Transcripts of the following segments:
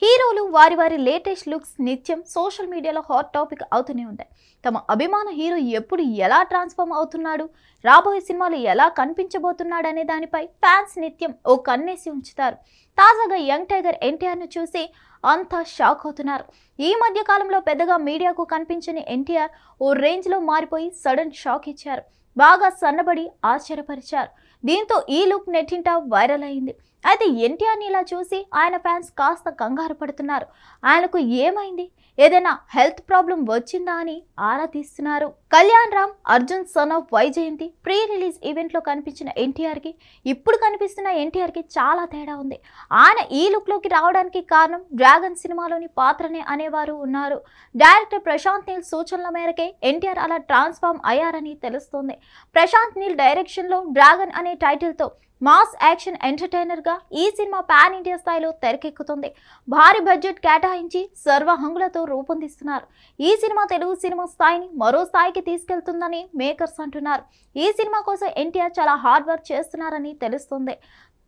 హీరోలు వారి వారి లేటెస్ట్ లుక్స్ నిత్యం సోషల్ మీడియాలో హాట్ టాపిక్ అవుతూనే ఉంటాయి. తమ అభిమాన హీరో ఎప్పుడు ఎలా ట్రాన్స్ఫార్మ్ అవుతున్నాడు, రాబోయే సినిమాలు ఎలా కనిపించబోతున్నాడు అనే దానిపై ఫ్యాన్స్ నిత్యం ఓ కన్నేసి ఉంచుతారు. తాజాగా యంగ్ టైగర్ ఎన్టీఆర్ను చూసి అంతా షాక్ అవుతున్నారు. ఈ మధ్య కాలంలో పెద్దగా మీడియాకు కనిపించని ఎన్టీఆర్ ఓ రేంజ్లో మారిపోయి సడన్ షాక్ ఇచ్చారు. బాగా సన్నబడి ఆశ్చర్యపరిచారు. దీంతో ఈ లుక్ నెట్టింట వైరల్ అయింది. అయితే ఎన్టీఆర్ని ఇలా చూసి ఆయన ఫ్యాన్స్ కాస్త కంగారు పడుతున్నారు. ఆయనకు ఏమైంది, ఏదైనా హెల్త్ ప్రాబ్లం వచ్చిందా అని ఆరా తీస్తున్నారు. Kalyan Ram Arjun son of Vyjayanthi pre release ఈవెంట్లో కనిపించిన ఎన్టీఆర్కి ఇప్పుడు కనిపిస్తున్న ఎన్టీఆర్కి చాలా తేడా ఉంది. ఆయన ఈ లుక్లోకి రావడానికి కారణం డ్రాగన్ సినిమాలోని పాత్రనే అనేవారు ఉన్నారు. డైరెక్టర్ ప్రశాంత్ నీల్ సూచనల మేరకే ఎన్టీఆర్ అలా ట్రాన్స్ఫార్మ్ అయ్యారని తెలుస్తోంది. ప్రశాంత్ నీల్ డైరెక్షన్లో డ్రాగన్ అనే టైటిల్తో మాస్ యాక్షన్ ఎంటర్టైనర్గా ఈ సినిమా పాన్ ఇండియా స్థాయిలో తెరకెక్కుతుంది. భారీ బడ్జెట్ కేటాయించి సర్వహంగులతో రూపొందిస్తున్నారు. ఈ సినిమా తెలుగు సినిమా స్థాయిని మరో స్థాయికి తీసుకెళ్తుందని మేకర్స్ అంటున్నారు. ఈ సినిమా కోసం ఎన్టీఆర్ చాలా హార్డ్ వర్క్ చేస్తున్నారని తెలుస్తుంది.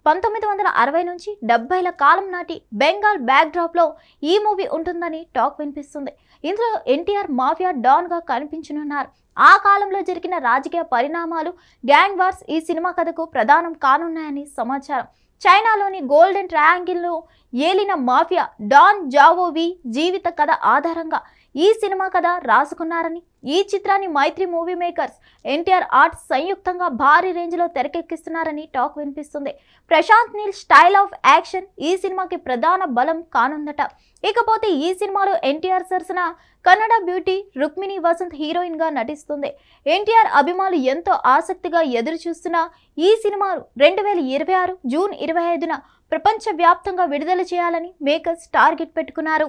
1960 నుంచి 70ల కాలం నాటి బెంగాల్ బ్యాక్డ్రాప్లో ఈ మూవీ ఉంటుందని టాక్ వినిపిస్తుంది. ఇందులో ఎన్టీఆర్ మాఫియా డాన్గా కనిపించనున్నారు. ఆ కాలంలో జరిగిన రాజకీయ పరిణామాలు, గ్యాంగ్ వార్స్ ఈ సినిమా కథకు ప్రధానం కానున్నాయని సమాచారం. చైనాలోని గోల్డెన్ ట్రయాంగిల్లో ఏలిన మాఫియా డాన్ జావోవి జీవిత కథ ఆధారంగా ఈ సినిమా కథ రాసుకున్నారని, ఈ చిత్రాన్ని Mythri movie makers, NTR arts సంయుక్తంగా భారీ రేంజ్లో తెరకెక్కిస్తున్నారని టాక్ వినిపిస్తుంది. Prashanth Neel style of action ఈ సినిమాకి ప్రధాన బలం కానుందట. ఇకపోతే ఈ సినిమాలో ఎన్టీఆర్ సరసన కన్నడ బ్యూటీ రుక్మిణి వసంత్ హీరోయిన్ గా నటిస్తుంది. ఎన్టీఆర్ అభిమానులు ఎంతో ఆసక్తిగా ఎదురు చూస్తున్న ఈ సినిమాను 2026 జూన్ 25న ప్రపంచవ్యాప్తంగా విడుదల చేయాలని మేకర్స్ టార్గెట్ పెట్టుకున్నారు.